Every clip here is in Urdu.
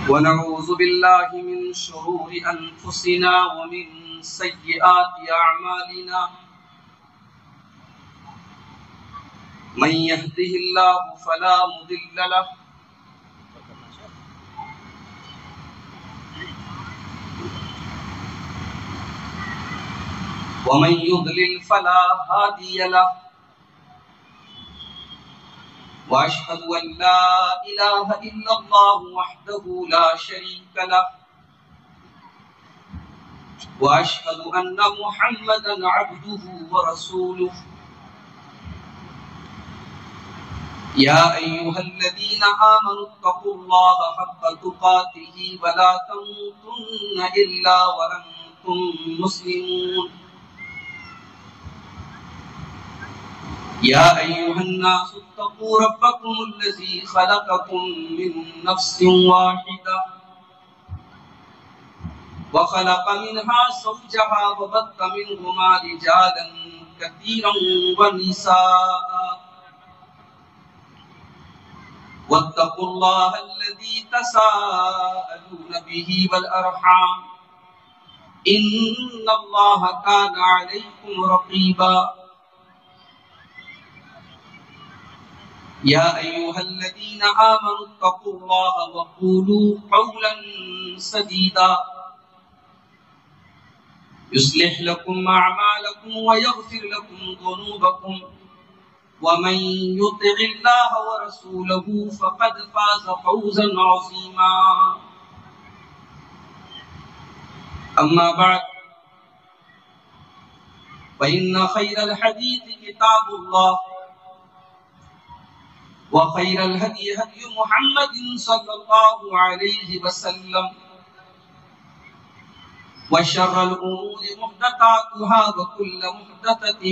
ونعوذ بالله من شرور أنفسنا ومن سيئات أعمالنا من يهده الله فلا مضل له ومن يضلل فلا هادي له وأشهد أن لا إله إلا الله وحده لا شريك له وأشهد أن محمدا عبده ورسوله يا أيها الذين آمنوا اتقوا الله حق تقاته ولا تموتن إلا وأنتم مسلمون يا أيها الناس اتقوا ربكم الذي خلقكم من نفس واحدة وخلق منها زوجها وبث منهما رجالا كثيرا ونساء واتقوا الله الذي تساءلون به والأرحام إن الله كان عليكم رقيبا يا أيها الذين آمنوا اتقوا الله وقولوا قولا سديدا يصلح لكم أعمالكم ويغفر لكم ذنوبكم ومن يطع الله ورسوله فقد فاز فوزا عظيما أما بعد فإن خير الحديث كتاب الله وخير الهدي هدي محمد صلى الله عليه وسلم وشر الأمور محدثاتها وكل محدثة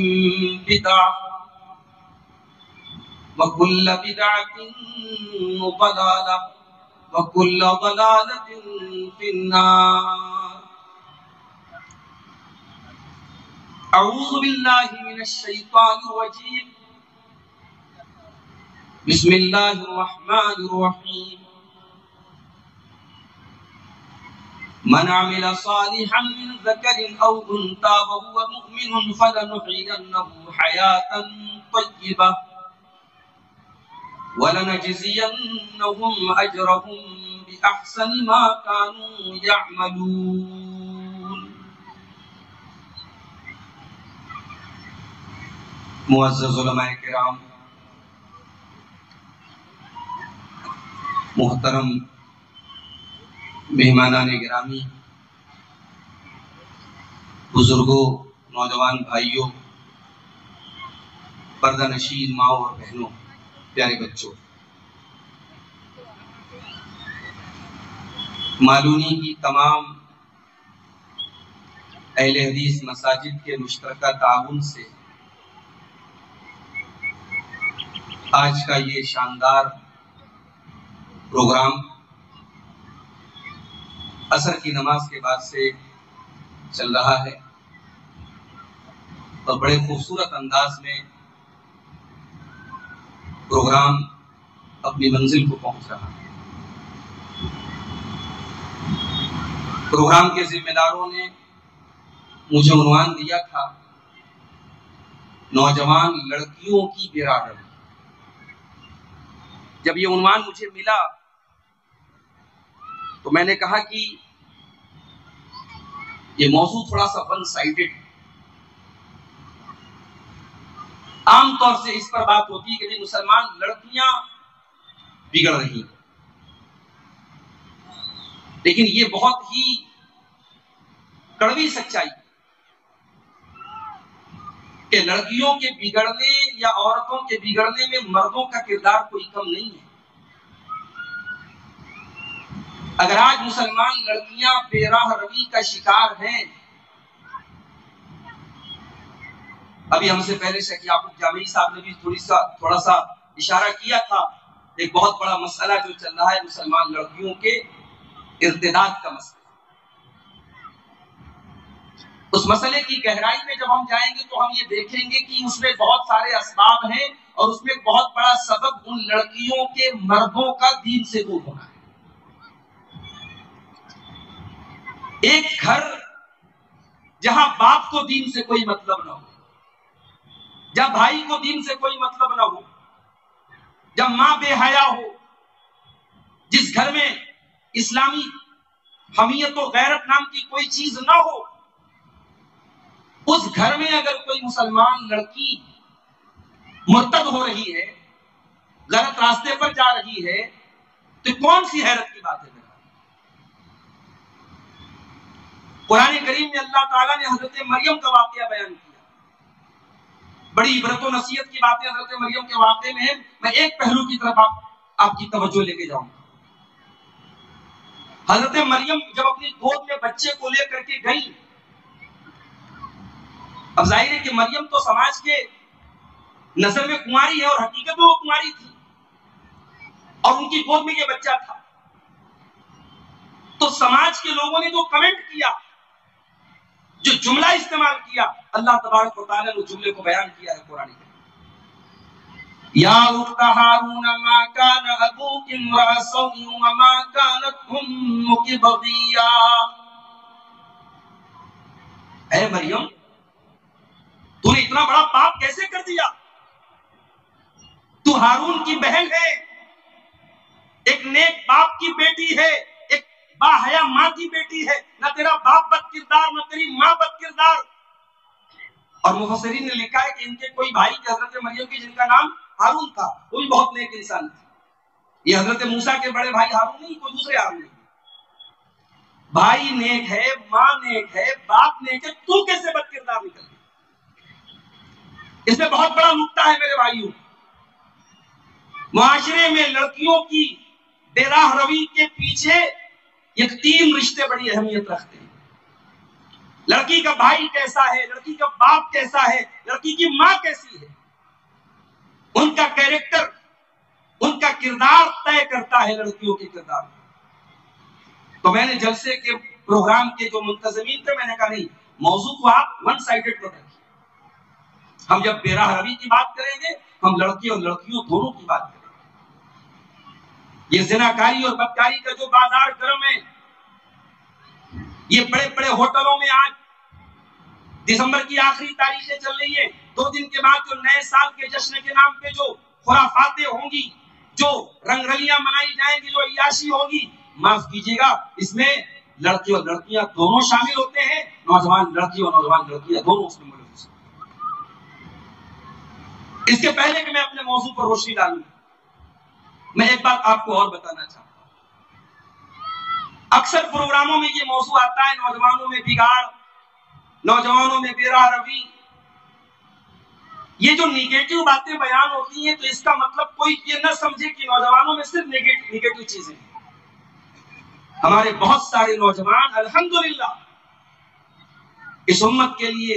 بدعة وكل بدعة ضلالة وكل ضلالة في النار أعوذ بالله من الشيطان الرجيم بسم الله الرحمن الرحيم من عمل صالحا من ذكر أو أنثى وهو مؤمن فلنحيينه حياة طيبة ولنجزينهم أجرهم بأحسن ما كانوا يعملون. معزز علماء کرام، محترم مہمانان گرامی، بزرگوں، نوجوان بھائیوں، پردہ نشین ماؤں اور بہنوں، پیارے بچوں، مالونی کی تمام اہل حدیث مساجد کے مشترکہ تعاون سے آج کا یہ شاندار پروگرام عصر کی نماز کے بعد سے چل رہا ہے اور بڑے خوبصورت انداز میں پروگرام اپنی منزل کو پہنچ رہا ہے۔ پروگرام کے ذمہ داروں نے مجھے عنوان دیا تھا نوجوان لڑکیوں کی برادری۔ جب یہ عنوان مجھے ملا تو میں نے کہا کہ یہ موضوع تھوڑا سا ون سائیڈڈ ہے۔ عام طور سے اس پر بات ہوتی ہے کہ مسلمان لڑکیاں بگڑ رہی ہیں، لیکن یہ بہت ہی کڑوی سچائی کہ لڑکیوں کے بگڑنے یا عورتوں کے بگڑنے میں مردوں کا کردار کوئی کم نہیں ہے۔ اگر آج مسلمان لڑکیاں بے راہ روی کا شکار ہیں، ابھی ہم سے پہلے شیخ یعقوب جامعی صاحب نے بھی تھوڑا سا اشارہ کیا تھا، ایک بہت بڑا مسئلہ جو چل رہا ہے مسلمان لڑکیوں کے ارتداد کا مسئلہ۔ اس مسئلے کی گہرائی میں جب ہم جائیں گے تو ہم یہ دیکھیں گے کہ اس میں بہت سارے اسباب ہیں اور اس میں بہت بڑا سبب ان لڑکیوں کے مردوں کا دین سے دور ہونا ہے۔ ایک گھر جہاں باپ کو دین سے کوئی مطلب نہ ہو، جب بھائی کو دین سے کوئی مطلب نہ ہو، جب ماں بے حیا ہو، جس گھر میں اسلامی حمیت و غیرت نام کی کوئی چیز نہ ہو، اس گھر میں اگر کوئی مسلمان لڑکی مرتد ہو رہی ہے، غلط راستے پر جا رہی ہے، تو کون سی حیرت کی بات ہے؟ قرآن کریم میں اللہ تعالیٰ نے حضرت مریم کا واقعہ بیان کیا، بڑی عبرت و نصیحت کی باتیں حضرت مریم کے واقعے میں ہیں۔ میں ایک پہلو کی طرف آپ کی توجہ لے کے جاؤں گا۔ حضرت مریم جب اپنی گود میں بچے کو لے کر کے گئی، اب ظاہر ہے کہ مریم تو سماج کے نظر میں کنواری ہے اور حقیقت میں وہ کنواری تھی، اور ان کی گود میں یہ بچہ تھا، تو سماج کے لوگوں نے جو کمنٹ کیا، جو جملہ استعمال کیا، اللہ تبارک و تعالیٰ نے جملے کو بیان کیا ہے قرآن میں۔ یا اخت ہارون ما کان ابوک امرأ سوء وما کانت امک بغیا، اے مریم تو نے اتنا بڑا پاپ کیسے کر دیا؟ تو ہارون کی بہن ہے، ایک نیک باپ کی بیٹی ہے، ایک باحیا ماں کی بیٹی ہے، نہ تیرا باپ بد کردار نہ تیری ماں بد کردار۔ اور مفسرین نے لکھا ہے کہ ان کے کوئی بھائی تھے حضرت مریم کی، جن کا نام ہارون تھا، وہ بھی بہت نیک انسان تھے۔ یہ حضرت موسیٰ کے بڑے بھائی ہارون نہیں، کوئی دوسرے ہارون نہیں۔ بھائی نیک ہے، ماں نیک ہے، باپ نیک ہے، تو کیسے بد کردار نکل گیا؟ اس میں بہت بڑا نکتہ ہے میرے بھائیوں۔ معاشرے میں لڑکیوں کی بے راہ روی کے پیچھے یہ 3 رشتے بڑی اہمیت رکھتے ہیں۔ لڑکی کا بھائی کیسا ہے، لڑکی کا باپ کیسا ہے، لڑکی کی ماں کیسی ہے، ان کا کیریکٹر، ان کا کردار طے کرتا ہے لڑکیوں کے کردار۔ تو میں نے جلسے کے پروگرام کے جو منتظمین تھے، میں نے کہا نہیں، موضوع کو آپ ون سائیڈڈ پر رکھیں۔ ہم جب بے راہ روی کی بات کریں گے، ہم لڑکی اور لڑکیوں دونوں کی بات کریں گے۔ یہ زناکاری اور بدکاری کا جو بازار گرم ہے، یہ بڑے بڑے ہوٹلوں میں آج دسمبر کی آخری تاریخیں چل رہی ہیں، 2 دن کے بعد جو نئے سال کے جشن کے نام پہ جو خرافاتیں ہوں گی، جو رنگ رلیاں منائی جائیں گی، جو عیاشی ہوگی، معاف کیجیے گا، اس میں لڑکے اور لڑکیاں دونوں شامل ہوتے ہیں، نوجوان لڑکی اور نوجوان لڑکیاں دونوں اس میں ملوث ہیں۔ اس کے پہلے کہ میں اپنے موضوع پر روشنی ڈالوں، میں ایک بات آپ کو اور بتانا چاہتا ہوں۔ اکثر پروگراموں میں یہ موضوع آتا ہے، نوجوانوں میں بگاڑ، نوجوانوں میں بے راہ روی۔ یہ جو نیگیٹو باتیں بیان ہوتی ہیں، تو اس کا مطلب کوئی یہ نہ سمجھے کہ نوجوانوں میں صرف نیگیٹو چیزیں ہیں۔ ہمارے بہت سارے نوجوان الحمدللہ اس امت کے لیے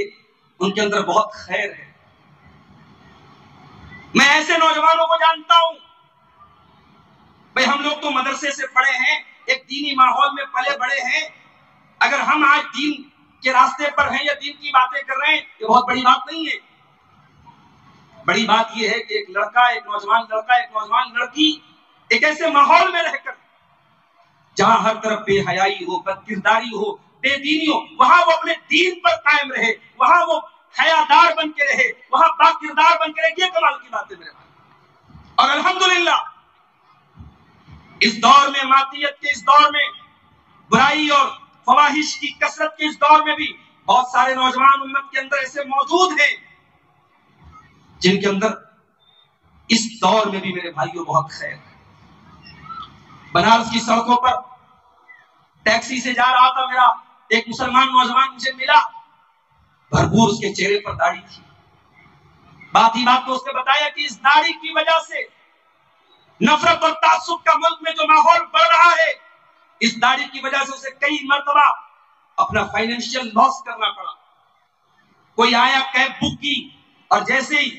ان کے اندر بہت خیر ہے۔ میں ایسے نوجوانوں کو جانتا ہوں، بھئی ہم لوگ تو مدرسے سے پڑھے ہیں، ایک دینی ماحول میں پلے بڑے ہیں، اگر ہم آج دین کے راستے پر ہیں یا دین کی باتیں کر رہے ہیں، یہ بہت بڑی بات نہیں ہے۔ بڑی بات یہ ہے کہ ایک لڑکا، ایک نوجوان لڑکا، ایک نوجوان لڑکی ایک ایسے ماحول میں رہ کر جہاں ہر طرف بے حیائی ہو، بد کرداری ہو، بے دینی ہو، وہاں وہ اپنے دین پر قائم رہے، وہاں وہ حیادار بن کے رہے، وہاں با کردار بن کے رہے۔ یہ کمال کی بات ہے میرے بھائی۔ اور الحمدللہ اس دور میں، مادیت کے اس دور میں، برائی اور فواہش کی کثرت کے اس دور میں بھی بہت سارے نوجوان امت کے اندر ایسے موجود ہیں جن کے اندر اس دور میں بھی میرے بھائیوں بہت خیر ہے۔ بنارس کی سڑکوں پر ٹیکسی سے جا رہا تھا، میرا ایک مسلمان نوجوان مجھے ملا، بھرپور اس کے چہرے پر داڑھی تھی۔ بات ہی بات تو اس نے بتایا کہ اس داڑھی کی وجہ سے نفرت اور تعصب کا ملک میں جو ماحول بڑھ رہا ہے، اس داڑھی کی وجہ سے اسے کئی مرتبہ اپنا فائنینشیل لاس کرنا پڑا۔ کوئی آیا، کیب بک کی، اور جیسے ہی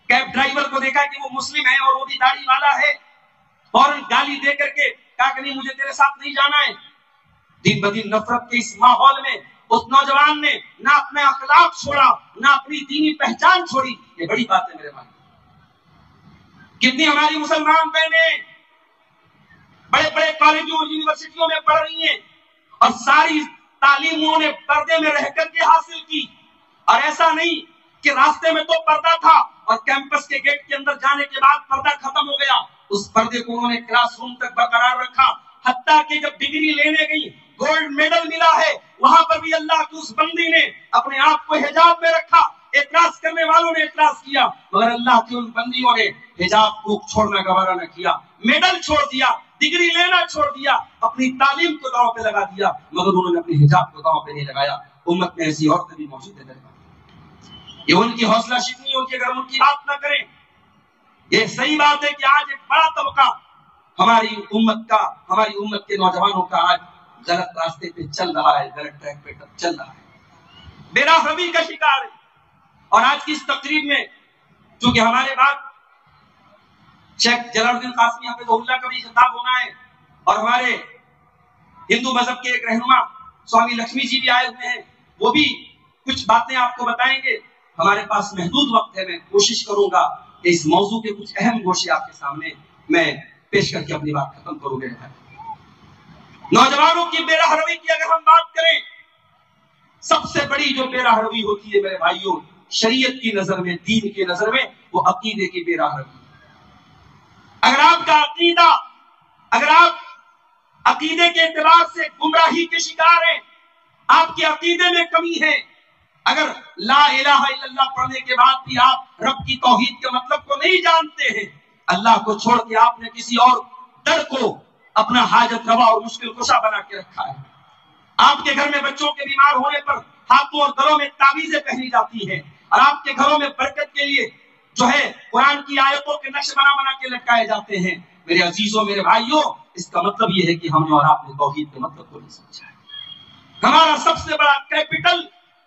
کیب ڈرائیور کو دیکھا کہ وہ مسلم ہے اور وہ بھی داڑھی والا ہے، فوراً گالی دے کر کے کہا کہ نہیں، مجھے تیرے ساتھ نہیں جانا ہے۔ دن بدن نفرت کے اس ماحول میں اس نوجوان نے نہ اپنا اخلاق چھوڑا، نہ اپنی دینی پہچان چھوڑی۔ یہ بڑی بات ہے میرے بھائی۔ کتنی ہماری مسلمان بہنیں بڑے بڑے کالجوں اور یونیورسٹیوں میں پڑھ رہی ہیں، اور ساری تعلیم انہوں نے پردے میں رہ کر کے حاصل کی، اور ایسا نہیں کہ راستے میں تو پردہ تھا اور کیمپس کے گیٹ کے اندر جانے کے بعد پردہ ختم ہو گیا، اس پردے کو انہوں نے کلاس روم تک برقرار رکھا، حتیٰ کہ جب ڈگری لینے گئی، گولڈ میڈل ملا ہے، وہاں پر بھی اللہ کی اس بندی نے اپنے آپ کو حجاب میں رکھا۔ اعتراض کرنے والوں نے اعتراض کیا، مگر اللہ کی ان بندیوں نے حجاب کو چھوڑنا گوارا نہ کیا، میڈل چھوڑ دیا، ڈگری لینا چھوڑ دیا، اپنی تعلیم کو داؤ پہ لگا دیا، مگر انہوں نے اپنے حجاب کو داؤ پہ نہیں لگایا۔ امت میں ایسی عورتیں بھی موجود ہیں، یہ ان کی حوصلہ شکنی ہوتی ہے اگر ان کی بات نہ کریں۔ یہ صحیح بات ہے کہ آج ایک بڑا طبقہ ہماری امت کے نوجوانوں کا آج غلط راستے پہ چل رہا ہے، غلط ٹریک پہ چل رہا ہے، بے راہ روی کا شکار ہے۔ اور آج کی اس تقریب میں چونکہ ہمارے بعد شیخ جلال الدین قاسمی حفظہ اللہ کا بھی خطاب ہونا ہے، اور ہمارے ہندو مذہب کے ایک رہنما سوامی لکشمی جی بھی آئے ہوئے ہیں، وہ بھی کچھ باتیں آپ کو بتائیں گے۔ ہمارے پاس محدود وقت ہے، میں کوشش کروں گا کہ اس موضوع کے کچھ اہم گوشے آپ کے سامنے میں پیش کر کے اپنی بات ختم کروں گے۔ نوجوانوں کی بے راہ روی کی اگر ہم بات کریں، سب سے بڑی جو بے راہ روی ہوتی ہے میرے بھائیوں، شریعت کی نظر میں، دین کی نظر میں، وہ عقیدے کی بے راہ روی۔ اگر آپ کا عقیدہ، اگر آپ عقیدے کے اعتبار سے گمراہی کے شکار ہیں، آپ کے عقیدے میں کمی ہے، اگر لا الہ الا اللہ پڑھنے کے بعد بھی آپ رب کی توحید کے مطلب کو نہیں جانتے ہیں، اللہ کو چھوڑ کے آپ نے کسی اور در کو اپنا حاجت روا اور مشکل کشا بنا کے رکھا ہے۔ آپ کے گھر میں بچوں کے بیمار ہونے پر ہاتھوں اور گلوں میں تعویذیں پہنی جاتی ہیں، اور آپ کے گھروں میں برکت کے لیے جو ہے قرآن کی آیتوں کے نقش بنا کے لٹکائے جاتے ہیں۔ میرے عزیزوں، میرے بھائیوں، اس کا مطلب یہ ہے کہ ہم نے اور آپ نے توحید کے مطلب کو نہیں سمجھا ہے۔ ہمارا سب سے بڑا کیپٹل،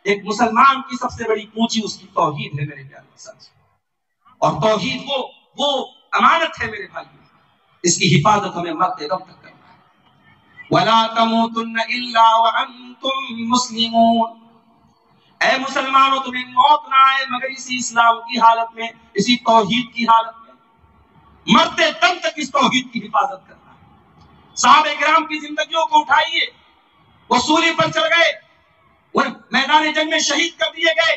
ایک مسلمان کی سب سے بڑی پونجی اس کی توحید ہے میرے پیارے ساتھی، اور توحید وہ امانت ہے میرے بھائیوں، اس کی حفاظت ہمیں مرتے دم تک کرنا ہے۔ وَلَا تَمُوتُنَّ إِلَّا وَأَنْتُمْ مُسْلِمُونَ، اے مسلمانوں تمہیں موت نہ آئے مگر اسی اسلام کی حالت میں، اسی توحید کی حالت میں، مرتے دم تک اس توحید کی حفاظت کرنا ہے۔ صحابہ کرام کی زندگیوں کو اٹھائیے، وہ سولی پر چڑھ گئے، وہ میدان جنگ میں شہید کر دیے گئے،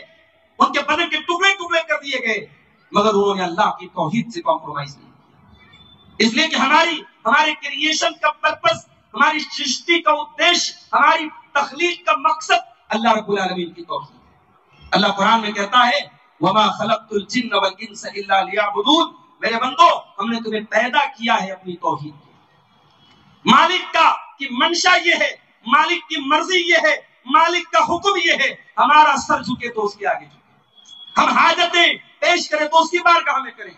ان کے بدن کے ٹکڑے ٹکڑے کر دیے گئے، مگر انہوں نے اللہ کی توحید سے کمپرومائز نہیں کیا۔ اس لیے کہ ہمارے کریشن کا پرپس، ہماری سرشتی کا ادیش، ہماری تخلیق کا مقصد اللہ رب العالمین کی توحید ہے۔ اللہ قرآن میں کہتا ہے وَمَا خَلَقْتُ الْجِنَّ وَالْإِنسَ إِلَّا لِيَعْبُدُونَ، میرے بندو ہم نے تمہیں پیدا کیا ہے اپنی توحید کے۔ مالک کا کی منشا یہ ہے، مالک کی مرضی یہ ہے، مالک کا حکم یہ ہے، ہمارا سر جھکے تو اس کے آگے جھکے، ہم حاجتیں پیش کریں تو اس کی بارگاہ میں کریں۔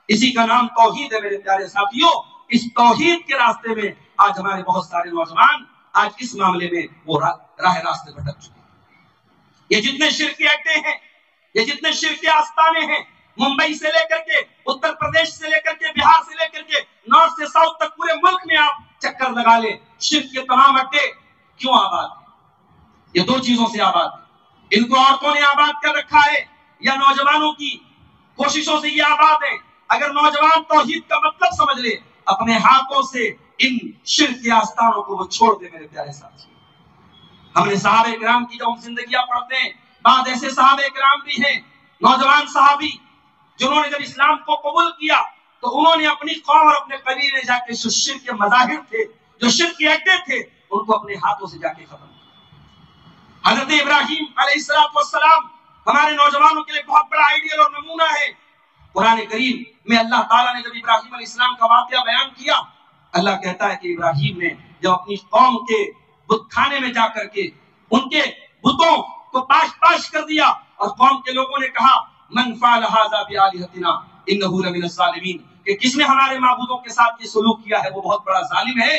اسی کا نام توحید ہے میرے پیارے ساتھیوں۔ اس توحید کے راستے میں آج ہمارے بہت سارے نوجوان آج اس معاملے میں وہ راہ راستے بھٹک چکے ہیں۔ یہ جتنے شرکی اڈے ہیں، یہ جتنے شرکی آستانے ہیں، ممبئی سے لے کر کے اتر پردیش سے لے کر کے بہار سے لے کر کے نارتھ سے ساؤتھ تک پورے ملک میں آپ چکر لگا لیں، شرک کے تمام اڈے کیوں آباد ہیں؟ یہ دو چیزوں سے آباد ہیں، ان کو عورتوں نے آباد کر رکھا ہے یا نوجوانوں کی کوششوں سے یہ آباد ہے۔ اگر نوجوان توحید کا مطلب سمجھ لے، اپنے ہاتھوں سے ان شرک کے آستانوں کو وہ چھوڑ دے میرے پیارے ساتھی۔ ہم نے صحابہ کرام کی جب ہم زندگیاں پڑھتے ہیں، بعد ایسے صحابہ کرام بھی ہیں، نوجوان صحابی، جنہوں نے جب اسلام کو قبول کیا تو انہوں نے اپنی قوم اور اپنے قبیلے میں جا کے جو شرک کے مظاہر تھے، جو شرک کے اڈے تھے، ان کو اپنے ہاتھوں سے جا کے ختم کیا۔ حضرت ابراہیم علیہ السلام ہمارے نوجوانوں کے لیے بہت بڑا آئیڈیل اور نمونہ ہے۔ قرآن کریم میں اللہ تعالیٰ نے جب ابراہیم علیہ السلام کا واقعہ بیان کیا، اللہ کہتا ہے کہ ابراہیم نے جب اپنی قوم کے بت خانے میں جا کر کے ان کے بتوں کو پاش کر دیا، اور قوم کے لوگوں نے کہا من فعل ھذا بآلہتنا انہ لمن الظالمین، کہ کس نے ہمارے معبودوں کے ساتھ یہ سلوک کیا ہے وہ بہت بڑا ظالم ہے۔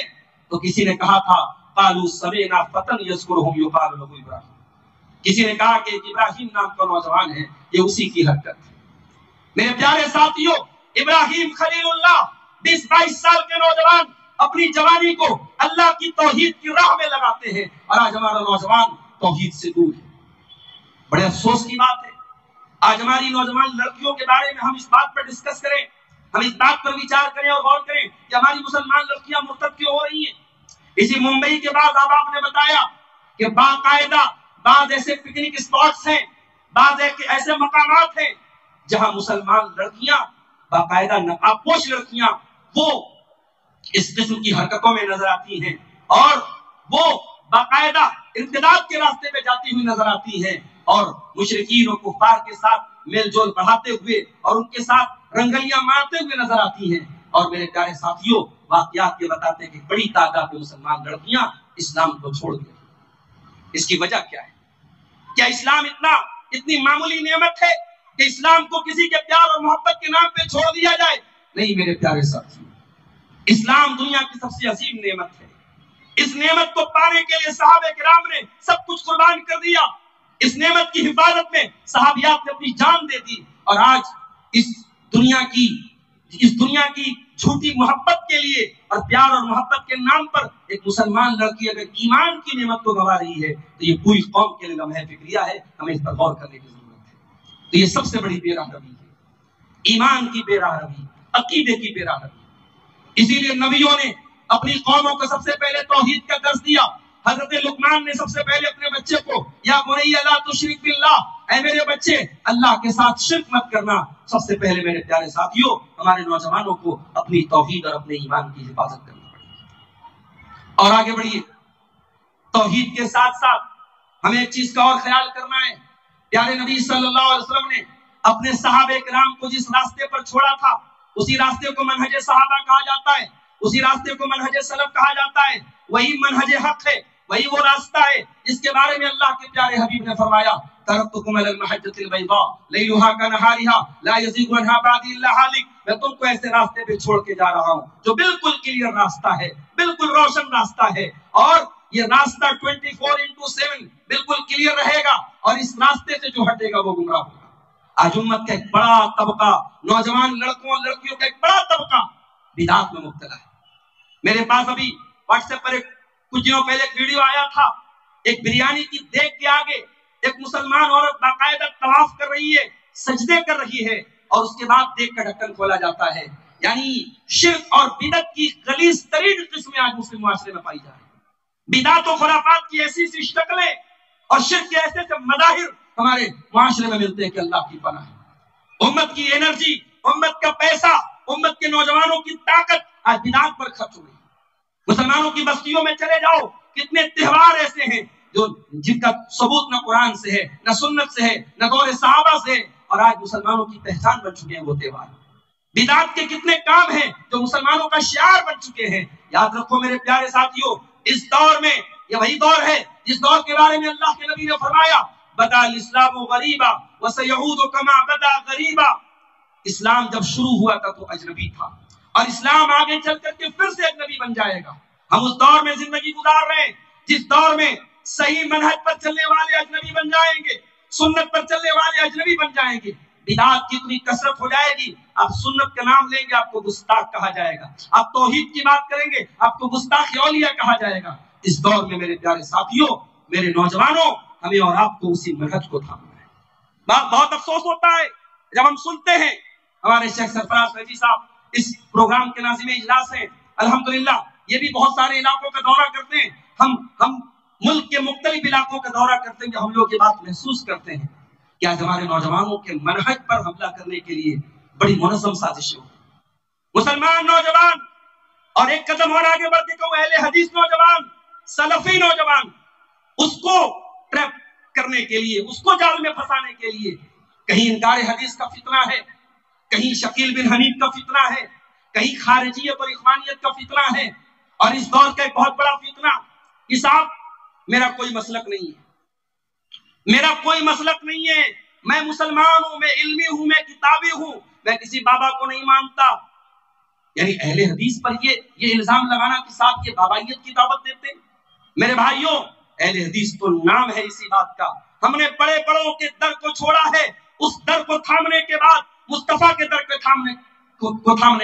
تو کسی نے کہا تھا قالوا سمعنا فتى یذکرهم یقال له ابراہیم، کسی نے کہا کہ ابراہیم نام کا نوجوان ہے، یہ اسی کی حرکت ہے۔ میرے پیارے ساتھیوں، ابراہیم خلیل اللہ 20-22 سال کے نوجوان اپنی جوانی کو اللہ کی توحید کی راہ میں لگاتے ہیں، اور آج ہمارا نوجوان توحید سے دور ہے۔ بڑے افسوس کی بات ہے، آج ہماری نوجوان لڑکیوں کے بارے میں ہم اس بات پر ڈسکس کریں، ہم اس بات پر وچار کریں اور غور کریں کہ ہماری مسلمان لڑکیاں مرتد کیوں ہو رہی ہیں۔ اسی ممبئی کے بعد اب آپ نے بتایا کہ باقاعدہ بعض ایسے پکنک اسپاٹس ہیں، بعض ایسے مقامات ہیں جہاں مسلمان لڑکیاں باقاعدہ نقاب پوش لڑکیاں وہ اس قسم کی حرکتوں میں نظر آتی ہیں، اور وہ باقاعدہ ارتداد کے راستے پہ جاتی ہوئی نظر آتی ہیں، اور مشرکین و کفار کے ساتھ میل جول بڑھاتے ہوئے اور ان کے ساتھ رنگلیاں مارتے ہوئے نظر آتی ہیں۔ اور میرے پیارے ساتھیوں، واقعات یہ بتاتے ہیں کہ بڑی تعداد میں مسلمان لڑکیاں اسلام کو چھوڑ گئی۔ اس کی وجہ کیا ہے؟ کیا اسلام اتنی معمولی نعمت ہے کہ اسلام کو کسی کے پیار اور محبت کے نام پہ چھوڑ دیا جائے؟ نہیں میرے پیارے ساتھیوں، اسلام دنیا کی سب سے عظیم نعمت ہے۔ اس نعمت کو پانے کے لیے صحابہ کرام نے سب کچھ قربان کر دیا، اس نعمت کی حفاظت میں صحابیات نے اپنی جان دے دی، اور آج اس دنیا کی جھوٹی محبت کے لیے اور پیار اور محبت کے نام پر ایک مسلمان لڑکی اگر ایمان کی نعمت کو گنوا رہی ہے تو یہ پوری قوم کے لیے لمحہ فکریہ ہے، ہمیں اس پر غور کرنے کی ضرورت ہے۔ تو یہ سب سے بڑی بے راہ روی ہے، ایمان کی بے راہ روی، عقیدے کی بے راہ روی۔ اسی لیے نبیوں نے اپنی قوموں کو سب سے پہلے توحید کا درس دیا۔ حضرت لقمان نے سب سے پہلے اپنے بچے کو یا بنی لا تشرک باللہ، اے میرے بچے اللہ کے ساتھ شرک مت کرنا۔ سب سے پہلے میرے پیارے ساتھیوں، ہمارے نوجوانوں کو اپنی توحید اور اپنے ایمان کی حفاظت کرنا پڑے۔ اور آگے بڑھیے، توحید کے ساتھ ساتھ ہمیں ایک چیز کا اور خیال کرنا ہے۔ پیارے نبی صلی اللہ علیہ وسلم نے اپنے صحابہ کرام کو جس راستے پر چھوڑا تھا، اسی راستے کو منہج صحابہ کہا جاتا ہے، اسی راستے کو منہج سلف کہا جاتا ہے۔ وہی منہج حق ہے، وہی وہ راستہ ہے جس کے بارے میں اللہ کے پیارے حبیب نے فرمایا، ترکتکم علی المحجۃ البیضاء لیلھا کنہارھا لا یزیغ عنھا بعدی الا ھالک۔ میں تم کو ایسے راستے پہ چھوڑ کے جا رہا ہوں جو بالکل کلیئر راستہ ہے، بالکل روشن راستہ ہے، اور یہ راستہ 24/7 بالکل کلیئر رہے گا، اور اس راستے سے جو ہٹے گا وہ گمراہ ہوگا۔ آج امت کا ایک بڑا طبقہ، نوجوان لڑکوں اور لڑکیوں کا ایک بڑا طبقہ بدعات میں مبتلا ہے۔ میرے پاس ابھی واٹس ایپ پر کچھ دنوں پہلے ایک ویڈیو آیا تھا، ایک بریانی کی دیگ کے آگے ایک مسلمان عورت باقاعدہ طواف کر رہی ہے، سجدے کر رہی ہے، اور اس کے بعد دیگ کا ڈھکن کھولا جاتا ہے۔ یعنی شرک اور بدعت کی غلیظ ترین قسمیں آج مسلم معاشرے میں پائی جا رہی ہیں۔ بدعت و خرافات کی ایسی شکلیں اور شرک کے ایسے مظاہر ہمارے معاشرے میں ملتے ہیں کہ اللہ کی پناہ ہے۔ امت کی انرجی، امت کا پیسہ، امت کے نوجوانوں کی طاقت آج بدعات پر خرچ ہو رہی ہے۔ مسلمانوں کی بستیوں میں چلے جاؤ، کتنے تہوار ایسے ہیں جن کا ثبوت نہ قرآن سے ہے، نہ سنت سے ہے، نہ دور صحابہ سے ہے، اور آج مسلمانوں کی پہچان بن چکے ہیں وہ تہوار۔ بدعات کے کتنے کام ہیں جو مسلمانوں کا شعار بن چکے ہیں۔ یاد رکھو میرے پیارے ساتھیوں، اس دور میں یہ وہی دور ہے جس دور کے بارے میں اللہ کے نبی نے فرمایا، بدا الاسلام غریبا وسیعود کما بدا غریبا۔ اسلام جب شروع ہوا تھا تو اجنبی تھا، اور اسلام آگے چل کر کے پھر سے اجنبی بن جائے گا۔ ہم اس دور میں زندگی گزار رہے ہیں جس دور میں صحیح منہج پر چلنے والے اجنبی بن جائیں گے، سنت پر چلنے والے اجنبی بن جائیں گے۔ بدعات کی اتنی کثرت ہو جائے گی، آپ سنت کا نام لیں گے آپ کو گستاخ کہا جائے گا، آپ توحید کی بات کریں گے آپ کو گستاخ اولیاء کہا جائے گا۔ اس دور میں میرے پیارے ساتھیوں، میرے نوجوانوں، ہمیں اور آپ کو اسی منہج کو تھامنا ہے۔ بہت افسوس ہوتا ہے جب ہم سنتے ہیں ہمارے شیخ سرفراز فیضی صاحب اس پروگرام کے ناظم اجلاس ہیں، الحمدللہ یہ بھی بہت سارے علاقوں کا دورہ کرتے ہیں، ہم ملک کے مختلف علاقوں کا دورہ کرتے ہیں، ہم لوگ یہ بات محسوس کرتے ہیں کہ آج ہمارے نوجوانوں کے منہج پر حملہ کرنے کے لیے بڑی منظم سازشیں ہوتی ہیں۔ مسلمان نوجوان، اور ایک قدم اور آگے بڑھ کے کہوں اہل حدیث نوجوان، سلفی نوجوان، اس کو ٹریپ کرنے کے لیے، اس کو جال میں پھنسانے کے لیے کہیں انکار حدیث کا فتنہ ہے، کہیں شکیل بن حنیف کا فتنہ ہے، کہیں خارجیت اور اخوانیت کا فتنہ ہے، اور اس دور کا ایک بہت بڑا فتنہ کہ صاحب میرا کوئی مسلک نہیں ہے، میرا کوئی مسلک نہیں ہے، میں مسلمان ہوں، میں علمی ہوں، میں کتابی ہوں، میں کسی بابا کو نہیں مانتا۔ یعنی اہل حدیث پر یہ الزام لگانا کہ صاحب یہ بابائیت کی دعوت دیتے ہیں۔ میرے بھائیوں، اہل حدیث تو نام ہے اسی بات کا، ہم نے بڑے بڑوں کے در کو چھوڑا ہے، اس در کو تھامنے کے بعد، مصطفیٰ کے در پہ تھامنے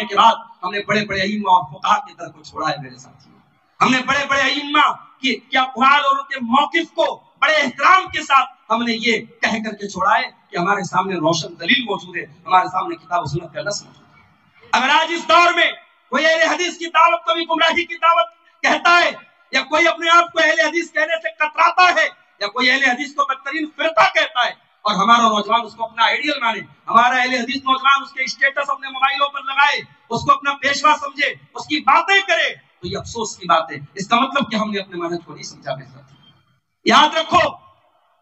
کے بعد ہم نے بڑے بڑے ائمہ اور فقہا کے در کو چھوڑا ہے میرے ساتھیوں۔ ہم نے بڑے بڑے ائمہ کی اقوال اور ان کے موقف کو بڑے احترام کے ساتھ ہم نے یہ کہہ کر کے چھوڑا ہے کہ ہمارے سامنے روشن دلیل موجود ہے، ہمارے سامنے کتاب و سنت کا نص موجود ہے۔ اگر آج اس دور میں کوئی اہل حدیث کی دعوت کو بھی گمراہی کی دعوت کہتا ہے، یا کوئی اپنے آپ کو اہل حدیث کہنے سے کتراتا ہے یا کوئی اہل حدیث کو بدترین فرقہ کہتا ہے اور ہمارا نوجوان اس کو اپنا آئیڈیل مانے، ہمارا اہل حدیث نوجوان اس کے اسٹیٹس اپنے موبائلوں پر لگائے، اس کو اپنا پیشوا سمجھے، اس کی باتیں کرے، تو یہ افسوس کی بات ہے۔ اس کا مطلب کہ ہم نے اپنے منہج کو نہیں سمجھا۔ یاد رکھو،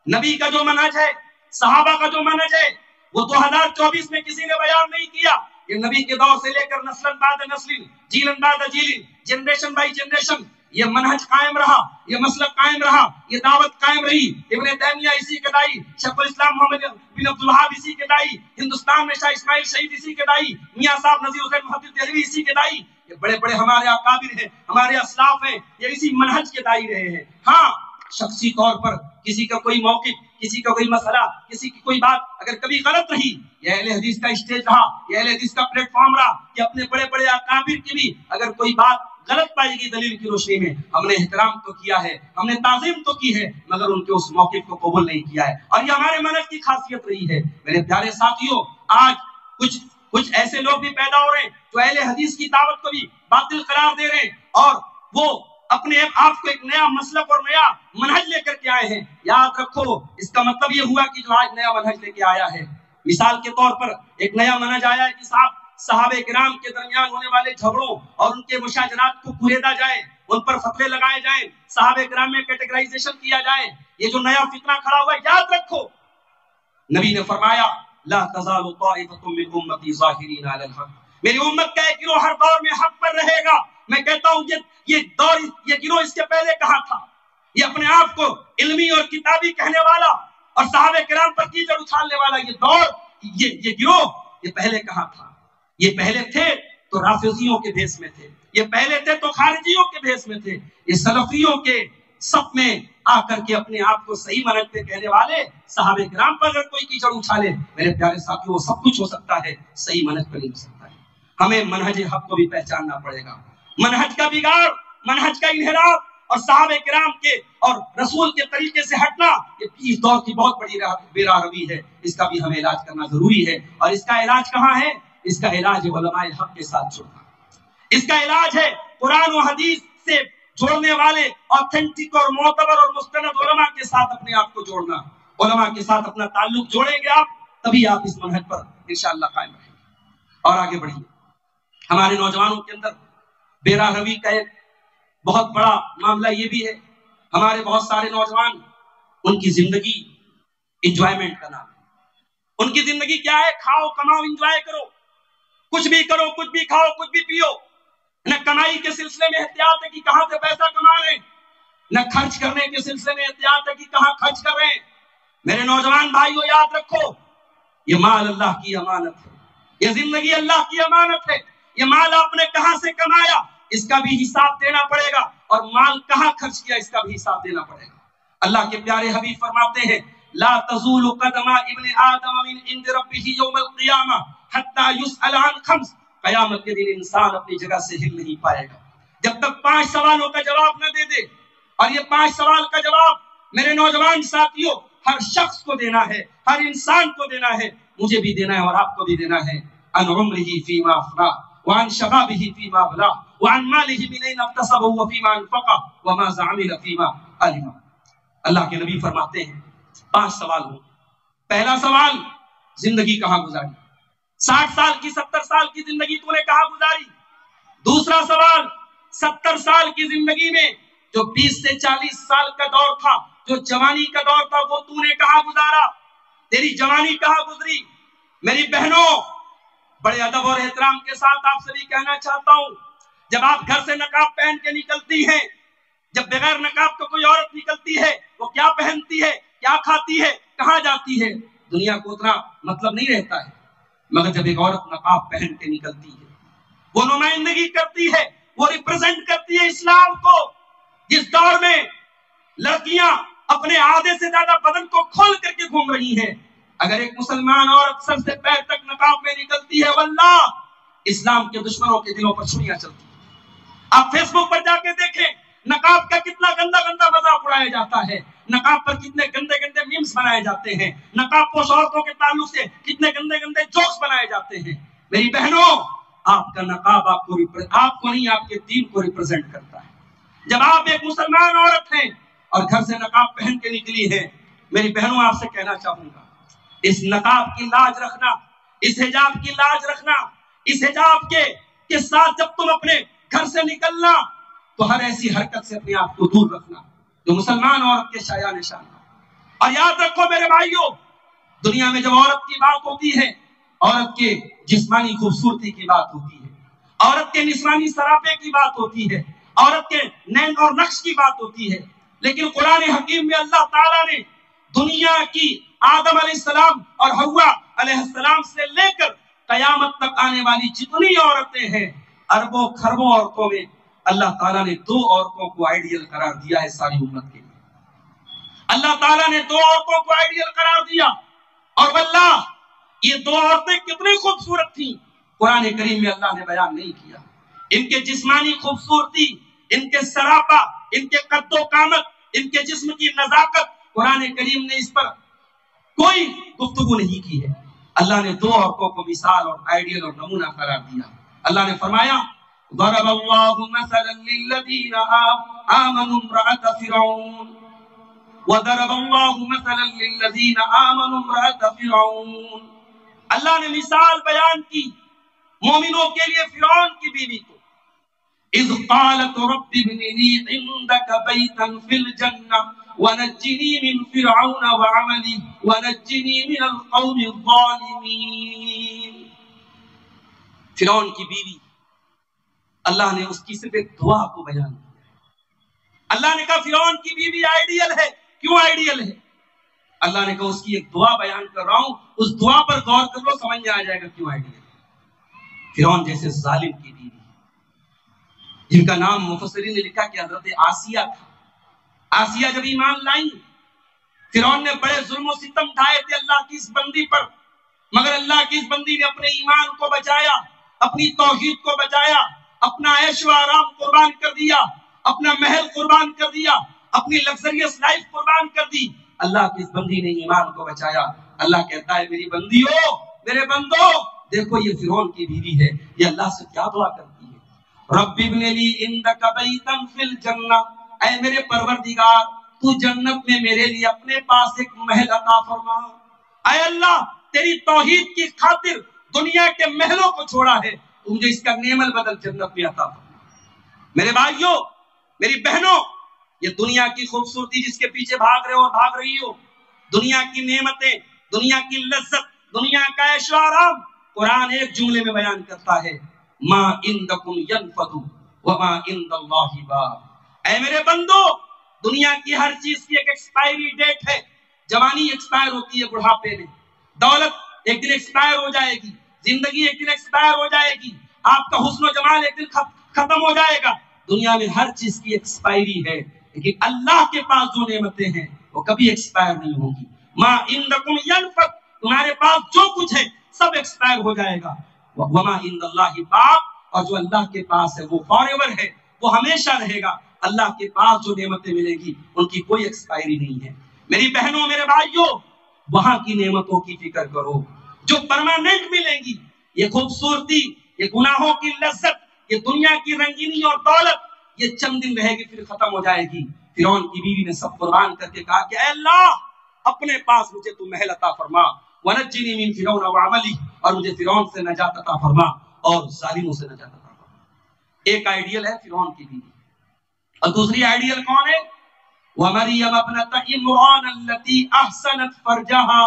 نبی کا جو منہج ہے، صحابہ کا جو منہج ہے، وہ 2024 میں کسی نے بیان نہیں کیا۔ یہ نبی کے دور سے لے کر نسل بعد نسل، جیلن بعد جیلن، جنریشن بائی جنریشن یہ منہج قائم رہا، یہ مسلک قائم رہا، یہ دعوت قائم رہی۔ ابن تیمیہ اسی کے دائی، شیخ الاسلام محمد بن عبد الوہاب اسی کے دائی، ہندوستان میں شاہ اسماعیل شہید اسی کے دائی، میاں صاحب نذیر حسین محدث دہلوی اسی کے دائی۔ یہ بڑے بڑے ہمارے اکابر ہیں، ہمارے اسلاف ہیں، یہ اسی منہج کے دائی رہے ہیں۔ ہاں، شخصی طور پر کسی کا کوئی موقف، کسی کا کوئی مسئلہ، کسی کی کوئی بات اگر کبھی غلط رہی، یہ اہل حدیث کا اسٹیج رہا، یہ اہل حدیث کا پلیٹ فارم رہا کہ اپنے بڑے بڑے اکابر کی بھی اگر کوئی بات غلط پائے گی دلیل کی روشنی میں، ہم نے احترام تو کیا ہے، ہم نے تعظیم تو کی ہے، مگر ان کے اس موقف کو قبول نہیں کیا ہے، اور یہ ہمارے منہج کی خاصیت رہی ہے۔ میرے پیارے ساتھیوں، آج کچھ ایسے لوگ بھی پیدا ہو رہے ہیں جو اہل حدیث کی دعوت کو بھی باطل قرار دے رہے ہیں، اور وہ اپنے آپ کو ایک نیا مسلک اور نیا منہج لے کر کے آئے ہیں۔ یاد رکھو، اس کا مطلب یہ ہوا کہ جو آج نیا منہج لے کے آیا ہے، مثال کے طور پر ایک نیا منہج آیا ہے کہ صحابہ کرام کے درمیان ہونے والے جھگڑوں اور ان کے مشاجرات کو کلیدہ جائے، ان پر فتوے لگائے جائیں، صحابہ کرام میں کیٹیگرائزیشن کیا جائے۔ یہ جو نیا فتنہ کھڑا ہوا ہے، یاد رکھو، نبی نے فرمایا لا تزال طائفة من امتی ظاہرین علی الحق، میری امت کا ایک گروہ ہر دور میں حق پر رہے گا۔ میں کہتا ہوں یہ گروہ اس کے پہلے کہاں تھا؟ یہ اپنے آپ کو علمی اور کتابی کہنے والا اور صحابہ کرام پر کیچڑ اچھالنے والا یہ دور، یہ گروہ، یہ پہلے کہاں تھا؟ یہ پہلے تھے تو رافضیوں کے بھیس میں تھے، یہ پہلے تھے تو خارجیوں کے بھیس میں تھے، یہ سلفیوں کے صف میں آ کر کے اپنے آپ کو صحیح منہج پہ کہنے والے صحابہ کرام پر اگر کوئی کیچڑ اچھالے، میرے پیارے ساتھیوں، وہ سب کچھ ہو سکتا ہے، صحیح منہج پہ نہیں ہو سکتا ہے۔ ہمیں منہج حق کو بھی پہچاننا پڑے گا۔ منہج کا بگاڑ، منہج کا انحراف اور صحابہ کرام کے اور رسول کے طریقے سے ہٹنا، یہ اس دور کی بہت بڑی بے راہ روی ہے۔ اس کا بھی ہمیں علاج کرنا ضروری ہے، اور اس کا علاج کہاں ہے؟ اس کا علاج ہے علماء حق کے ساتھ جڑنا، اس کا علاج ہے قرآن و حدیث سے جوڑنے والے اوتھینٹک اور معتبر اور مستند علماء کے ساتھ اپنے آپ کو جوڑنا۔ علماء کے ساتھ اپنا تعلق جوڑیں گے آپ، تبھی آپ اس منہج پر انشاءاللہ قائم رہیں گے اور آگے بڑھیں گے۔ ہمارے نوجوانوں کے اندر بے راہ روی کا ایک بہت بڑا معاملہ یہ بھی ہے، ہمارے بہت سارے نوجوان، ان کی زندگی انجوائمنٹ کا نام ہے۔ ان کی زندگی کیا ہے؟ کھاؤ کماؤ انجوائے کرو، کچھ بھی کرو، کچھ بھی کھاؤ، کچھ بھی پیو۔ نہ کمائی کے سلسلے میں احتیاط ہے کہ کہاں سے پیسہ کما رہے ہیں، نہ خرچ کرنے کے سلسلے میں احتیاط ہے کہ کہاں خرچ کر رہے ہیں۔ میرے نوجوان بھائیو، یاد رکھو، یہ مال اللہ کی امانت ہے، یہ زندگی اللہ کی امانت ہے۔ یہ مال آپ نے کہاں سے کمایا، اس کا بھی حساب دینا پڑے گا، اور مال کہاں خرچ کیا، اس کا بھی حساب دینا پڑے گا۔ اللہ کے پیارے حبیب فرماتے ہیں لا تزول قدم ابن آدم من عند ربه یوم القیامہ حتی یسأل عن خمس، قیامت کے دن انسان اپنی جگہ سے ہل نہیں پائے گا جب تک 5 سوالوں کا جواب نہ دے دے۔ اور یہ 5 سوال کا جواب میرے نوجوان ساتھیوں ہر شخص کو دینا ہے، ہر انسان کو دینا ہے، مجھے بھی دینا ہے اور آپ کو بھی دینا ہے۔ عن عمره فیما افناه وعن شبابه فیما ابلاه وعن ماله من اين اكتسبه وفيما انفقه وماذا عمل فيما علم۔ اللہ کے نبی فرماتے ہیں 5 سوال ہوں۔ پہلا سوال، زندگی کہاں گزاری؟ 60 سال کی 70 سال کی زندگی تو نے کہاں گزاری؟ دوسرا سوال، 70 سال کی زندگی میں جو 20 سے 40 سال کا دور تھا، جو جوانی کا دور تھا، وہ تو نے کہاں گزارا؟ تیری جوانی کہاں گزری؟ میری بہنوں، بڑے ادب اور احترام کے ساتھ آپ سے بھی کہنا چاہتا ہوں، جب آپ گھر سے نقاب پہن کے نکلتی ہیں، جب بغیر نقاب کا کوئی عورت نکلتی ہے، وہ کیا پہنتی ہے، کیا کھاتی ہے، کہاں جاتی ہے، دنیا کو اتنا مطلب نہیں رہتا ہے، مگر جب ایک عورت نقاب پہن کے نکلتی ہے، وہ نمائندگی کرتی ہے، وہ ریپرزینٹ کرتی ہے اسلام کو۔ جس دور میں لڑکیاں اپنے آدھے سے زیادہ بدن کو کھول کر کے گھوم رہی ہیں، اگر ایک مسلمان عورت سر سے پیر تک نقاب میں نکلتی ہے، واللہ اسلام کے دشمنوں کے دلوں پر چھریاں چلتی ہیں۔ آپ فیس بک پر جا کے دیکھیں، نقاب کا کتنا گندا گندا مذاق اڑایا جاتا ہے، نقاب پر کتنے گندے گندے میمز بنائے جاتے ہیں، نقاب پوش عورتوں کے تعلق سے کتنے گندے گندے جوکس بنائے جاتے ہیں۔ میری بہنوں، آپ کا نقاب آپ کو نہیں، آپ کے دین کو ریپرزینٹ کرتا ہے۔ جب آپ ایک مسلمان عورت ہیں اور گھر سے نقاب پہن کے نکلی ہیں، میری بہنوں آپ سے کہنا چاہوں گا، اس نقاب کی لاج رکھنا، اس حجاب کی لاج رکھنا، اس حجاب کے ساتھ جب تم اپنے گھر سے نکلنا تو ہر ایسی حرکت سے اپنے آپ کو دور رکھنا جو مسلمان عورت کے شایان نشان ہے۔ اور یاد رکھو میرے بھائیوں، دنیا میں جب عورت کی بات ہوتی ہے، عورت کے جسمانی خوبصورتی کی بات ہوتی ہے، عورت کے نسوانی سراپے کی بات ہوتی ہے، عورت کے نین اور نقش کی بات ہوتی ہے، لیکن قرآن حکیم میں اللہ تعالیٰ نے دنیا کی آدم علیہ السلام اور حوا علیہ السلام سے لے کر قیامت تک آنے والی جتنی عورتیں ہیں، اربوں کھربوں عورتوں میں اللہ تعالیٰ نے 2 عورتوں کو آئیڈیل قرار دیا ہے ساری امت کے لیے۔ اللہ تعالیٰ نے 2 عورتوں کو آئیڈیل قرار دیا، اور واللہ یہ 2 عورتیں کتنی خوبصورت تھیں قرآن کریم میں اللہ نے بیان نہیں کیا۔ ان کے جسمانی خوبصورتی، ان کے سراپا، ان کے قد و قامت، ان کے جسم کی نزاکت، قرآن کریم نے اس پر کوئی گفتگو نہیں کی ہے۔ اللہ نے 2 عورتوں کو مثال اور آئیڈیل اور نمونہ قرار دیا۔ اللہ نے فرمایا ضرب اللہ مثلا للذین آمنوا امرأة فرعون وضرب اللہ مثلا للذین آمنوا امرأة فرعون۔ اللہ نے مثال بیان کی مومنوں کے لیے فرعون کی بیوی کو، اذ قالت رب ابن لی عندک بیتا فی الجنہ ونجنی من فرعون وعملی ونجنی من القوم الظالمین۔ فرعون کی بیوی، اللہ نے اس کی صرف ایک دعا کو بیان کیا۔ اللہ نے کہا فرعون کی بیوی آئیڈیل ہے، کیوں آئیڈیل ہے؟ اللہ نے کہا اس کی ایک دعا بیان کر رہا ہوں، اس دعا پر غور کر لو، سمجھ میں آ جائے گا کیوں آئیڈیل ہے۔ فرعون جیسے ظالم کی بیوی، جن کا نام مفسرین نے لکھا کہ حضرت آسیہ تھا۔ آسیہ جب ایمان لائیں، فرعون نے بڑے ظلم و ستم ڈھائے تھے اللہ کی اس بندی پر، مگر اللہ کی اس بندی نے اپنے ایمان کو بچایا، اپنی توحید کو بچایا، اپنا عیش و آرام قربان کر دیا، اپنا محل قربان کر دیا، اپنی لگزریس لائف قربان کر دی۔ اللہ کی اس بندی نے ایمان کو بچایا۔ اللہ کہتا ہے میری بندیو، میرے بندو، دیکھو یہ فرعون کی بیوی ہے، یہ اللہ سے کیا دعا کرتی ہے، رب ابن لی عندک بیتا فی الجنہ، اے میرے پروردگار تو جنت میں میرے لیے اپنے پاس ایک محل عطا فرما۔ اے اللہ تیری توحید کی خاطر دنیا کے محلوں کو چھوڑا ہے، تو مجھے اس کا نعم البدل جنت میں عطا فرما۔ میرے بھائیوں، میری بہنوں، یہ دنیا کی خوبصورتی جس کے پیچھے بھاگ رہے ہو اور بھاگ رہی ہو، دنیا کی نعمتیں، دنیا کی لذت، دنیا کا عیش و آرام، قرآن ایک جملے میں بیان کرتا ہے ما عندکم ینفد وما عند اللہ باق۔ اے میرے بندو، دنیا کی ہر چیز کی ایک ایکسپائری ڈیٹ ہے۔ جوانی ایکسپائر ہوتی ہے بڑھاپے میں، دولت ایک دن ایکسپائر ہو جائے گی، زندگی ایک دن ایکسپائر ہو جائے گی، آپ کا حسن و جمال ایک دن ختم ہو جائے گا۔ دنیا میں ہر چیز کی ایکسپائری ہے، لیکن اللہ کے پاس جو نعمتیں ہیں وہ کبھی ایکسپائر نہیں ہوگی۔ ما عندکم ینفد، تمہارے پاس جو کچھ ہے سب ایکسپائر ہو جائے گا، وما عند اللہ باق، اور جو اللہ کے پاس ہے وہ فار ایور ہے، وہ ہمیشہ رہے گا۔ اللہ کے پاس جو نعمتیں ملے گی ان کی کوئی ایکسپائری نہیں ہے۔ میری بہنوں، میرے بھائیوں، وہاں کی نعمتوں کی فکر کرو جو پرماننٹ ملیں گی۔ یہ خوبصورتی، یہ گناہوں کی لذت، یہ دنیا کی رنگینی اور دولت، یہ چند دن رہے گی پھر ختم ہو جائے گی۔ فرعون کی بیوی نے سب قربان کر کے کہا کہ اے اللہ اپنے پاس مجھے تو محل عطا فرما، ونجنی من فرعون وعملی، اور مجھے فرعون سے نجات عطا فرما اور ظالموں سے نجات عطا فرما۔ ایک آئیڈیل ہے فرعون کی بیوی، اور دوسری آئیڈیل کون ہے؟ وَمَرْيَمَ ابْنَتَ عِمْرَانَ الَّتِي أَحْسَنَتْ فَرْجَهَا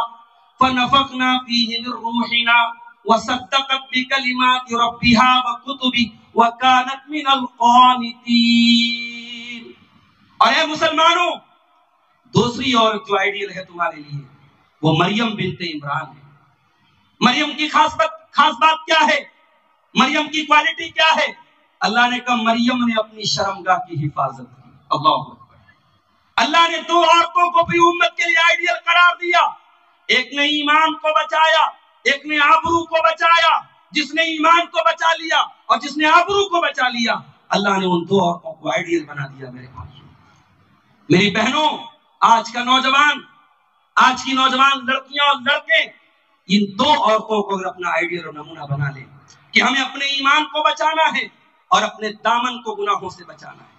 فَنَفَخْنَا فِيهِ مِنْ رُوحِنَا وَصَدَّقَتْ بِكَلِمَاتِ رَبِّهَا وَكُتُبِهِ وَكَانَتْ مِنَ الْقَانِتِينَ۔ اور اے مسلمانوں، دوسری عورت جو آئیڈیل ہے تمہارے لیے وہ مریم بنت عمران ہے۔ مریم کی خاص بات کیا ہے؟ مریم کی کوالٹی کیا ہے؟ اللہ نے کہا مریم نے اپنی شرمگاہ کی حفاظت کی۔ اللہ اکبر۔ اللہ نے 2 عورتوں کو بھی امت کے لیے آئیڈیل قرار دیا، ایک نے ایمان کو بچایا، ایک نے آبرو کو بچایا۔ جس نے ایمان کو بچا لیا اور جس نے آبرو کو بچا لیا، اللہ نے ان 2 عورتوں کو آئیڈیل بنا دیا۔ میرے بھائیوں، میری بہنوں، آج کا نوجوان، آج کی نوجوان لڑکیاں اور لڑکے ان 2 عورتوں کو اگر اپنا آئیڈیل اور نمونہ بنا لیں کہ ہمیں اپنے ایمان کو بچانا ہے اور اپنے دامن کو گناہوں سے بچانا ہے،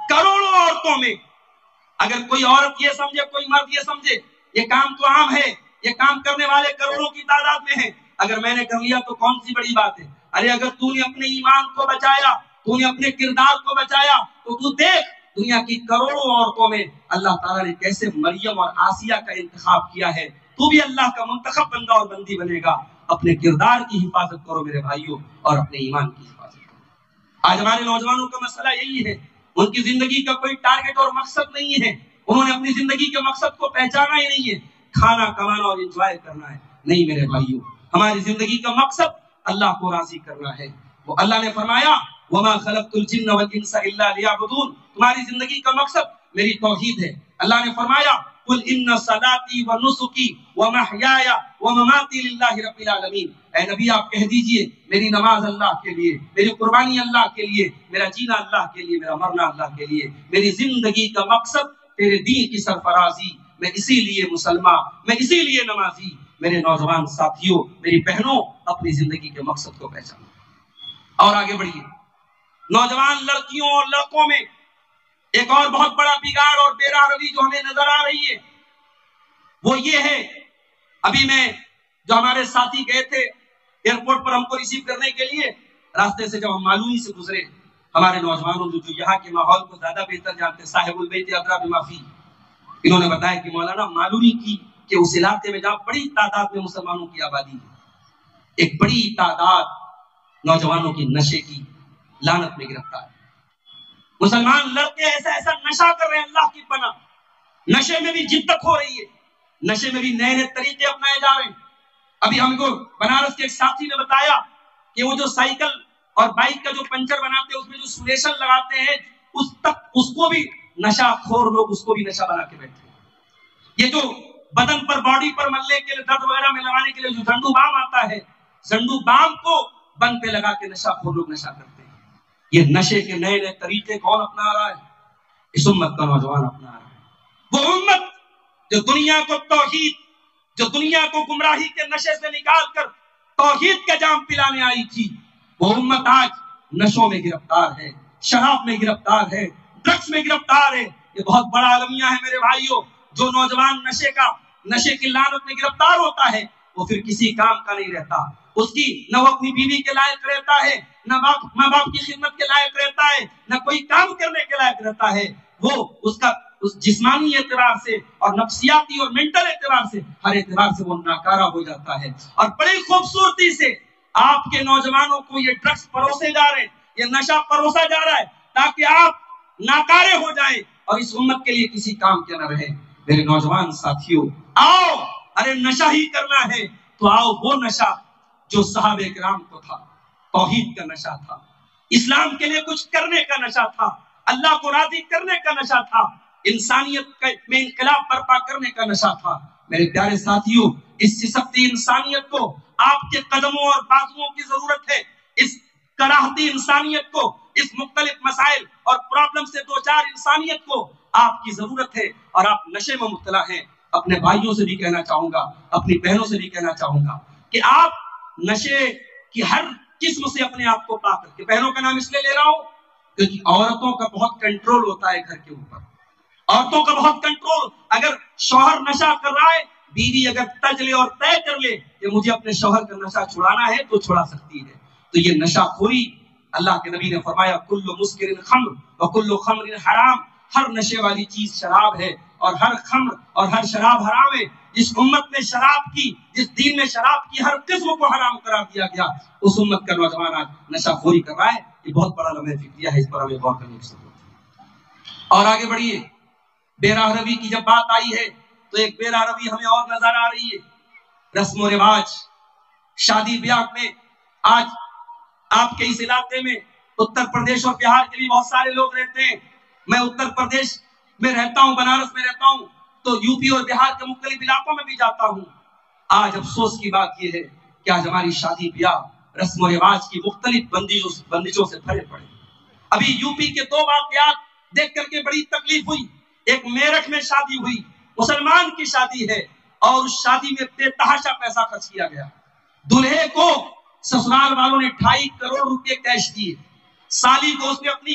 کروڑوں عورتوں میں اگر کوئی عورت یہ سمجھے، کوئی مرد یہ سمجھے یہ کام تو عام ہے، یہ کام کرنے والے کروڑوں کی تعداد میں ہیں، اگر میں نے کر لیا تو کون سی بڑی بات ہے؟ ارے اگر تو نے اپنے ایمان کو بچایا، تو نے اپنے کردار کو بچایا، تو تو دیکھ دنیا کی کروڑوں عورتوں میں اللہ تعالیٰ نے کیسے مریم اور آسیہ کا انتخاب کیا ہے۔ تو بھی اللہ کا منتخب بندہ اور بندی بنے گا۔ اپنے کردار کی حفاظت کرو میرے بھائیوں، اور اپنے ایمان کی حفاظت کرو۔ آج ہمارے نوجوانوں کا مسئلہ یہی ہے، ان کی زندگی کا کوئی ٹارگٹ اور مقصد نہیں ہے، انہوں نے اپنی زندگی کے مقصد کو پہچانا ہی نہیں ہے، کھانا کمانا اور انجوائے کرنا ہے۔ نہیں میرے بھائیوں، ہماری زندگی کا مقصد اللہ کو راضی کرنا ہے۔ وہ اللہ نے فرمایا وَمَا خَلَقْتُ الْجِنَّ وَالْإِنسَ إِلَّا لِيَعْبُدُونَ، تمہاری زندگی کا مقصد میری توحید ہے۔ اللہ نے فرمایا قُلْ إِنَّ صَلَاتِي وَنُسُكِي وَمَحْيَايَ وَمَمَاتِي لِلَّهِ رَبِّ الْعَالَمِينَ، اے نبی آپ کہہ دیجئے میری نماز اللہ کے لیے، میری قربانی اللہ کے لیے، میرا جینا اللہ کے لیے، میرا مرنا اللہ کے لیے، میری زندگی کا مقصد تیرے دین کی سرفرازی، میں اسی لیے مسلمان، میں اسی لیے نمازی۔ میرے نوجوان ساتھیوں، میری بہنوں، اپنی زندگی کے مقصد کو پہچانو اور آگے بڑھیے۔ نوجوان لڑکیوں اور لڑکوں میں ایک اور بہت بڑا بگاڑ اور بے راہ روی جو ہمیں نظر آ رہی ہے وہ یہ ہے، ابھی میں جو ہمارے ساتھی گئے تھے ایئرپورٹ پر ہم کو ریسیو کرنے کے لیے، راستے سے جب ہم معلومی سے گزرے، ہمارے نوجوانوں جو یہاں کے ماحول کو زیادہ بہتر جانتے، صاحب البیت ادری بما فی، انہوں نے بتایا کہ مولانا معلومی کی کہ اس علاقے میں جہاں بڑی تعداد میں مسلمانوں کی آبادی ہے، ایک بڑی تعداد نوجوانوں کی نشے کی لعنت میں گرفتار ہے۔ مسلمان لڑکے ایسا ایسا نشہ کر رہے ہیں، اللہ کی پناہ، نشے میں بھی جدت ہو رہی ہے، نشے میں بھی نئے نئے طریقے اپنائے جا رہے ہیں۔ ابھی ہم کو بنارس کے ایک ساتھی نے بتایا کہ وہ جو سائیکل اور بائک کا جو پنچر بناتے ہیں اس میں جو سولیشن لگاتے ہیں، اس کو بھی نشہ خور لوگ اس کو بھی نشہ بنا کے بیٹھے ہیں۔ یہ جو بدن پر، باڈی پر ملنے کے لیے، درد وغیرہ میں لگانے کے لیے جو زنڈو بام آتا ہے، زنڈو بام کو بن پہ لگا کے نشہ خور لوگ نشہ کرتے ہیں۔ یہ نشے کے نئے نئے طریقے کون اپنا رہا ہے؟ اس امت کا نوجوان اپنا رہا ہے۔ وہ امت جو دنیا کو توحید، جو دنیا کو گمراہی کے نشے سے نکال کر توحید کا جام پلانے آئی تھی، وہ امت آج نشوں میں گرفتار ہے، شراب میں گرفتار ہے، ڈرگس میں گرفتار ہے۔ یہ بہت بڑا المیہ ہے میرے بھائیوں۔ جو نوجوان نشے کی لعنت میں گرفتار ہوتا ہے وہ پھر کسی کام کا نہیں رہتا، اس کی نہ وہ اپنی بیوی کے لائق رہتا ہے، نہ ماں باپ کی خدمت کے لائق رہتا ہے، نہ کوئی کام کرنے کے لائق رہتا ہے۔ وہ اس جسمانی اعتبار سے اور نفسیاتی اور مینٹل اعتبار سے، ہر اعتبار سے وہ ناکارہ ہو جاتا ہے۔ اور بڑی خوبصورتی سے آپ کے نوجوانوں کو یہ ڈرگس پروسے جا رہے ہیں، یہ نشہ پروسا جا رہا ہے تاکہ آپ ناکارے ہو جائیں اور اس امت کے لیے کسی کام کے نہ رہیں۔ میرے نوجوان ساتھیوں، آؤ، ارے نشہ ہی کرنا ہے تو آؤ وہ نشہ جو صحابہ کرام کو تھا، توحید کا نشہ تھا، اسلام کے لیے کچھ کرنے کا نشہ تھا، اللہ کو راضی کرنے کا نشہ تھا، انسانیت میں انقلاب برپا کرنے کا نشہ تھا۔ میرے پیارے ساتھیوں، اس سستی انسانیت کو آپ کے قدموں اور بازوؤں کی ضرورت ہے۔ اس کراہتی انسانیت کو، اس مختلف مسائل اور پرابلم سے دوچار انسانیت کو آپ کی ضرورت ہے، اور آپ نشے میں مبتلا ہیں۔ اپنے بھائیوں سے بھی کہنا چاہوں گا، اپنی بہنوں سے بھی کہنا چاہوں گا کہ آپ نشے کی ہر قسم سے اپنے آپ کو پاک رکھیں۔ بہنوں کا نام اس لیے لے رہا ہوں کیونکہ عورتوں کا بہت کنٹرول ہوتا ہے گھر کے اوپر، عورتوں کا بہت کنٹرول۔ اگر شوہر نشہ کر رہا ہے، بیوی اگر تج لے اور طے کر لے کہ مجھے اپنے شوہر کا نشہ چھڑانا ہے تو چھڑا سکتی ہے۔ تو یہ نشہ خوری، اللہ کے نبی نے فرمایا کل مسکر خمر وکل خمر حرام، ہر نشے والی چیز شراب ہے اور ہر خمر اور ہر شراب حرام ہے۔ جس امت میں شراب کی، جس دین میں شراب کی ہر قسم کو حرام قرار دیا گیا، اس امت کا نوجوان آج نشہ خوری کر رہا ہے۔ یہ بہت بڑا لمحہ فکریہ ہے، اس پر ہمیں غور کرنے کی ضرورت ہے۔ اور آگے بڑھیے، بے راہ روی کی جب بات آئی ہے تو ایک بے راہ روی ہمیں اور نظر آ رہی ہے۔ رسم و رواج، شادی بیاہ میں آج آپ کے اس علاقے میں اتر پردیش اور بہار کے بھی بہت سارے لوگ رہتے ہیں۔ میں اتر پردیش میں رہتا ہوں، بنارس میں رہتا ہوں، تو یو پی اور بہار کے مختلف علاقوں میں بھی جاتا ہوں۔ آج افسوس کی بات یہ ہے کہ آج ہماری شادی بیاہ رسم و رواج کی مختلف بندشوں سے بھرے پڑے۔ ابھی یو پی کے 2 واقعات دیکھ کر کے بڑی تکلیف ہوئی۔ ایک میرٹھ میں شادی ہوئی، مسلمان کی شادی ہے، اور اس شادی میں بے تحاشا پیسہ خرچ کیا گیا۔ دلہے کو سسرال والوں نے 2.5 کروڑ روپے کیش دیے، سالی کو اس نے اپنی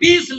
20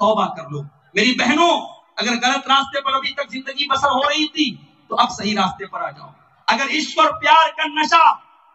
توبہ کر لو۔ میری بہنوں، اگر غلط راستے پر ابھی تک زندگی بسر ہو رہی تھی تو اب صحیح راستے پر آ جاؤ۔ اگر عشق اور پیار کا نشہ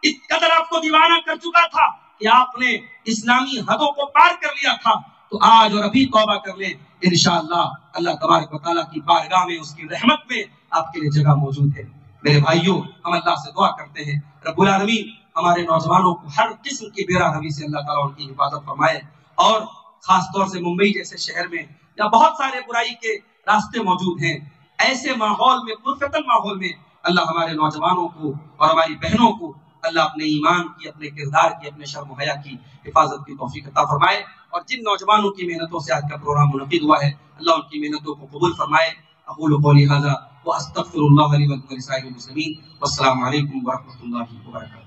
اس قدر آپ کو دیوانہ کر چکا تھا کہ آپ نے اسلامی حدوں کو پار کر لیا تھا تو آج اور ابھی توبہ کر لیں، انشاءاللہ اللہ تبارک و تعالیٰ کی بارگاہ میں، اس کی رحمت میں آپ کے لیے جگہ موجود ہے۔ میرے بھائیوں، ہم اللہ سے دعا کرتے ہیں رب العالمین ہمارے نوجوانوں کو ہر قسم کی بے راہوی سے اللہ تعالیٰ ان کی حفاظت فرمائے، اور خاص طور سے ممبئی جیسے شہر میں یا بہت سارے برائی کے راستے موجود ہیں، ایسے ماحول میں، پرفتن ماحول میں اللہ ہمارے نوجوانوں کو اور ہماری بہنوں کو اللہ اپنے ایمان کی، اپنے کردار کی، اپنے شرم و حیا کی حفاظت کی توفیق عطا فرمائے، اور جن نوجوانوں کی محنتوں سے آج کا پروگرام منعقد ہوا ہے اللہ ان کی محنتوں کو قبول فرمائے۔ اقول قولی ھذا واستغفر اللہ لی ولکم ولسائر المسلمین، والسلام علیکم ورحمۃ اللہ وبرکاتہ۔